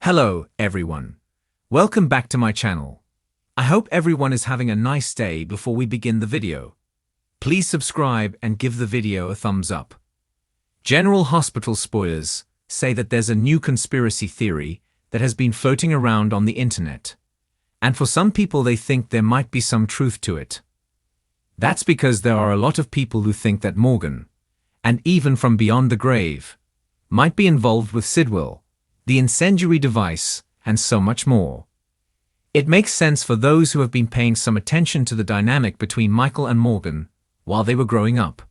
Hello, everyone. Welcome back to my channel. I hope everyone is having a nice day. Before we begin the video, please subscribe and give the video a thumbs up. General Hospital spoilers say that there's a new conspiracy theory that has been floating around on the internet. And for some people, they think there might be some truth to it. That's because there are a lot of people who think that Morgan, and even from beyond the grave, might be involved with Sidwell, the incendiary device, and so much more. It makes sense for those who have been paying some attention to the dynamic between Michael and Morgan while they were growing up.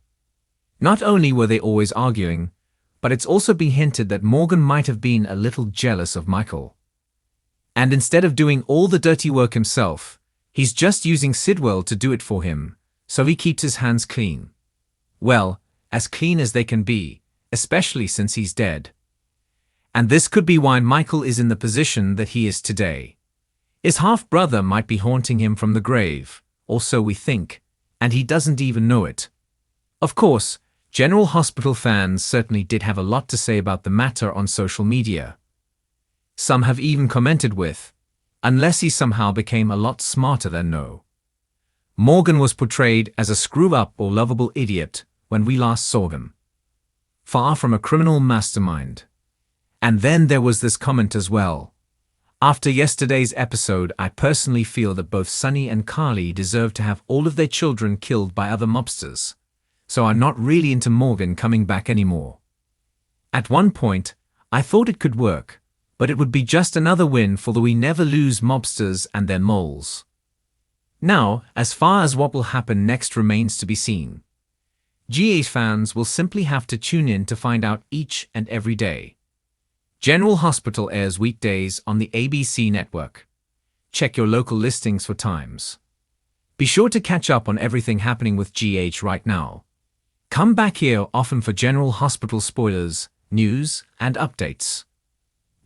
Not only were they always arguing, but it's also been hinted that Morgan might have been a little jealous of Michael. And instead of doing all the dirty work himself, he's just using Sidwell to do it for him, so he keeps his hands clean. Well, as clean as they can be, especially since he's dead. And this could be why Michael is in the position that he is today. His half-brother might be haunting him from the grave, or so we think, and he doesn't even know it. Of course, General Hospital fans certainly did have a lot to say about the matter on social media. Some have even commented with, unless he somehow became a lot smarter than no. Morgan was portrayed as a screw-up or lovable idiot when we last saw him, far from a criminal mastermind. And then there was this comment as well. After yesterday's episode, I personally feel that both Sunny and Carly deserve to have all of their children killed by other mobsters, so I'm not really into Morgan coming back anymore. At one point, I thought it could work, but it would be just another win for the We Never Lose mobsters and their moles. Now, as far as what will happen next remains to be seen. GH fans will simply have to tune in to find out each and every day. General Hospital airs weekdays on the ABC network. Check your local listings for times. Be sure to catch up on everything happening with GH right now. Come back here often for General Hospital spoilers, news, and updates.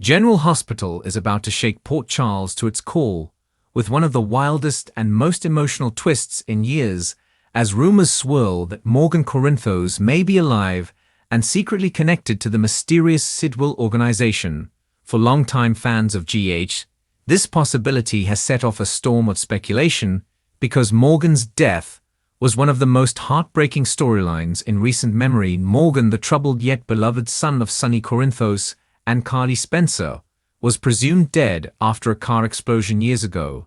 General Hospital is about to shake Port Charles to its core with one of the wildest and most emotional twists in years, as rumors swirl that Morgan Corinthos may be alive and secretly connected to the mysterious Sidwell organization. For longtime fans of GH, this possibility has set off a storm of speculation because Morgan's death was one of the most heartbreaking storylines in recent memory. Morgan, the troubled yet beloved son of Sonny Corinthos and Carly Spencer, was presumed dead after a car explosion years ago.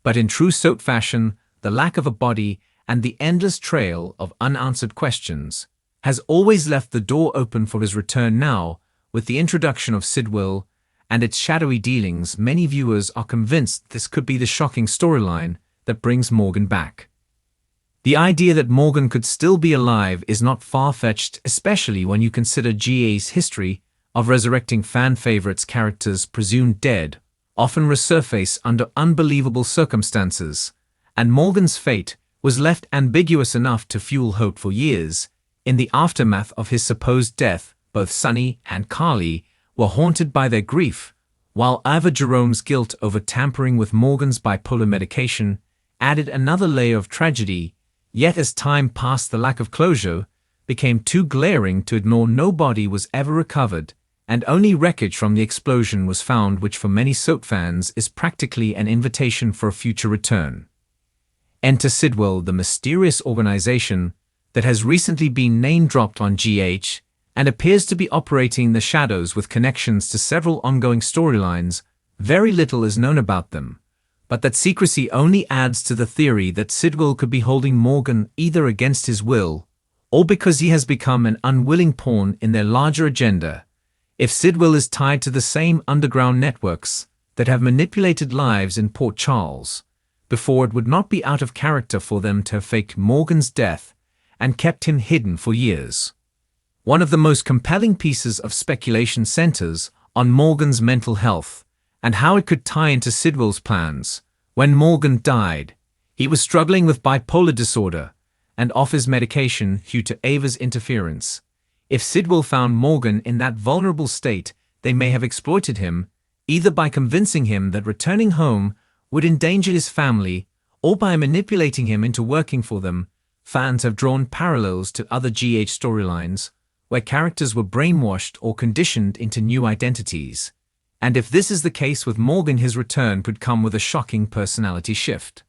But in true soap fashion, the lack of a body and the endless trail of unanswered questions has always left the door open for his return. Now, with the introduction of Sidwell and its shadowy dealings, many viewers are convinced this could be the shocking storyline that brings Morgan back. The idea that Morgan could still be alive is not far-fetched, especially when you consider GA's history of resurrecting fan favorites. Characters presumed dead often resurface under unbelievable circumstances, and Morgan's fate was left ambiguous enough to fuel hope for years. In the aftermath of his supposed death, both Sunny and Carly were haunted by their grief, while Ivor Jerome's guilt over tampering with Morgan's bipolar medication added another layer of tragedy. Yet as time passed, the lack of closure became too glaring to ignore. No body was ever recovered, and only wreckage from the explosion was found, which for many soap fans is practically an invitation for a future return. Enter Sidwell, the mysterious organization that has recently been name-dropped on GH and appears to be operating in the shadows with connections to several ongoing storylines. Very little is known about them, but that secrecy only adds to the theory that Sidwell could be holding Morgan either against his will or because he has become an unwilling pawn in their larger agenda. If Sidwell is tied to the same underground networks that have manipulated lives in Port Charles before, it would not be out of character for them to have faked Morgan's death and kept him hidden for years. One of the most compelling pieces of speculation centers on Morgan's mental health and how it could tie into Sidwell's plans. When Morgan died, he was struggling with bipolar disorder and off his medication due to Ava's interference. If Sidwell found Morgan in that vulnerable state, they may have exploited him, either by convincing him that returning home would endanger his family or by manipulating him into working for them. Fans have drawn parallels to other GH storylines, where characters were brainwashed or conditioned into new identities. And if this is the case with Morgan, his return could come with a shocking personality shift.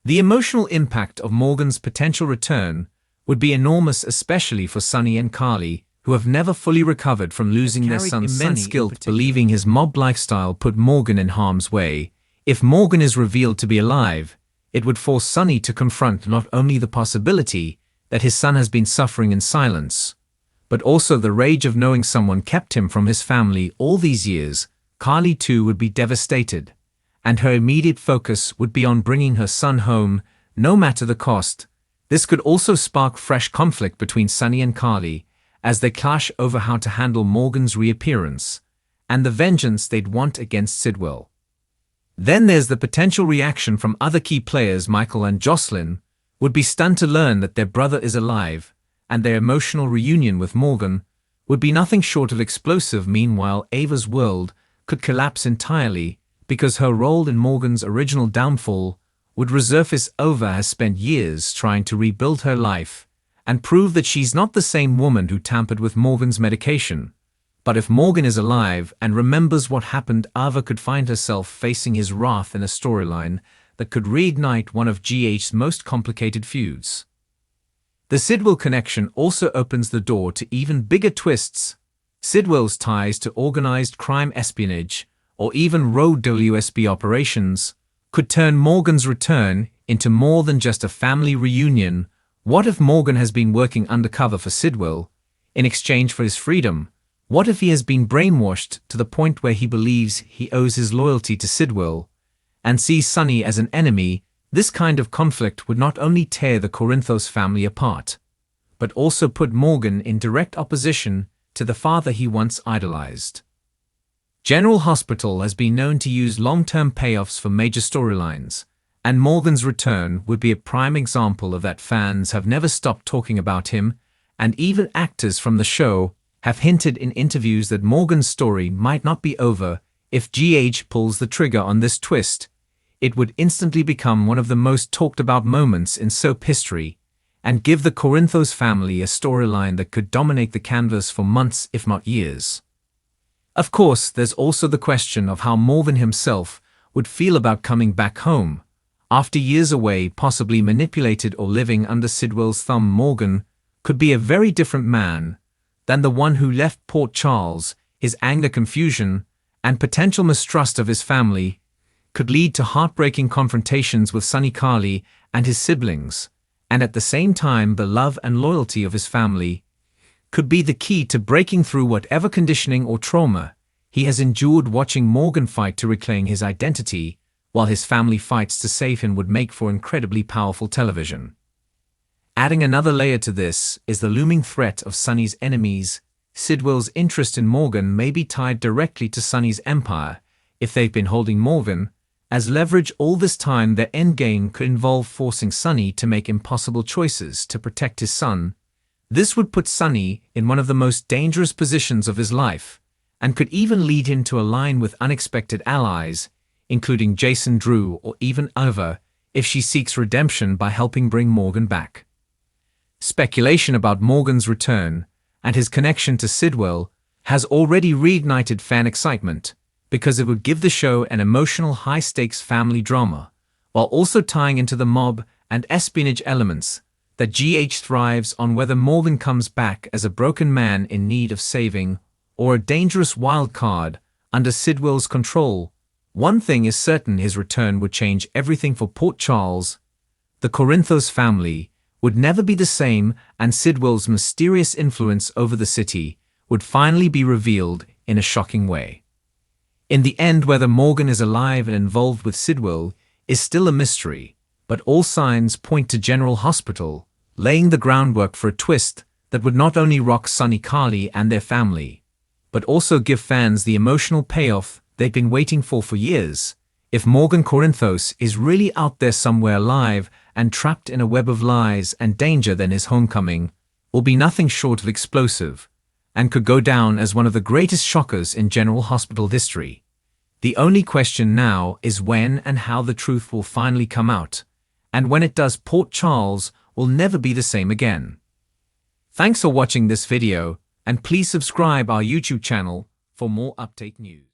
The emotional impact of Morgan's potential return would be enormous, especially for Sonny and Carly, who have never fully recovered from losing their son's immense guilt, believing his mob lifestyle put Morgan in harm's way. If Morgan is revealed to be alive, it would force Sonny to confront not only the possibility that his son has been suffering in silence, but also the rage of knowing someone kept him from his family all these years. Carly too would be devastated, and her immediate focus would be on bringing her son home, no matter the cost. This could also spark fresh conflict between Sonny and Carly as they clash over how to handle Morgan's reappearance and the vengeance they'd want against Sidwell. Then there's the potential reaction from other key players. Michael and Jocelyn would be stunned to learn that their brother is alive, and their emotional reunion with Morgan would be nothing short of explosive. Meanwhile, Ava's world could collapse entirely because her role in Morgan's original downfall would resurface. Ava has spent years trying to rebuild her life and prove that she's not the same woman who tampered with Morgan's medication. But if Morgan is alive and remembers what happened, Ava could find herself facing his wrath in a storyline that could reignite one of GH's most complicated feuds. The Sidwell connection also opens the door to even bigger twists. Sidwell's ties to organized crime, espionage, or even rogue WSB operations could turn Morgan's return into more than just a family reunion. What if Morgan has been working undercover for Sidwell in exchange for his freedom? What if he has been brainwashed to the point where he believes he owes his loyalty to Sidwell and sees Sonny as an enemy? This kind of conflict would not only tear the Corinthos family apart, but also put Morgan in direct opposition to the father he once idolized. General Hospital has been known to use long-term payoffs for major storylines, and Morgan's return would be a prime example of that. Fans have never stopped talking about him, and even actors from the show have hinted in interviews that Morgan's story might not be over. If GH pulls the trigger on this twist, it would instantly become one of the most talked about moments in soap history, and give the Corinthos family a storyline that could dominate the canvas for months, if not years. Of course, there's also the question of how Morgan himself would feel about coming back home. After years away, possibly manipulated or living under Sidwell's thumb, Morgan could be a very different man than the one who left Port Charles. His anger, confusion, and potential mistrust of his family could lead to heartbreaking confrontations with Sonny, Carly, and his siblings, and at the same time the love and loyalty of his family could be the key to breaking through whatever conditioning or trauma he has endured. Watching Morgan fight to reclaim his identity while his family fights to save him would make for incredibly powerful television. Adding another layer to this is the looming threat of Sonny's enemies. Sidwell's interest in Morgan may be tied directly to Sonny's empire. If they've been holding Morgan as leverage all this time, their endgame could involve forcing Sonny to make impossible choices to protect his son. This would put Sonny in one of the most dangerous positions of his life, and could even lead him to align with unexpected allies, including Jason Drew or even Ava, if she seeks redemption by helping bring Morgan back. Speculation about Morgan's return and his connection to Sidwell has already reignited fan excitement, because it would give the show an emotional, high-stakes family drama, while also tying into the mob and espionage elements that GH thrives on. Whether Morgan comes back as a broken man in need of saving or a dangerous wild card under Sidwell's control, one thing is certain: his return would change everything for Port Charles. The Corinthos family would never be the same, and Sidwell's mysterious influence over the city would finally be revealed in a shocking way. In the end, whether Morgan is alive and involved with Sidwell is still a mystery, but all signs point to General Hospital laying the groundwork for a twist that would not only rock Sonny, Carly, and their family, but also give fans the emotional payoff they've been waiting for years. If Morgan Corinthos is really out there somewhere alive and trapped in a web of lies and danger, then his homecoming will be nothing short of explosive, and could go down as one of the greatest shockers in General Hospital history. The only question now is when and how the truth will finally come out, and when it does, Port Charles will never be the same again. Thanks for watching this video, and please subscribe our YouTube channel for more update news.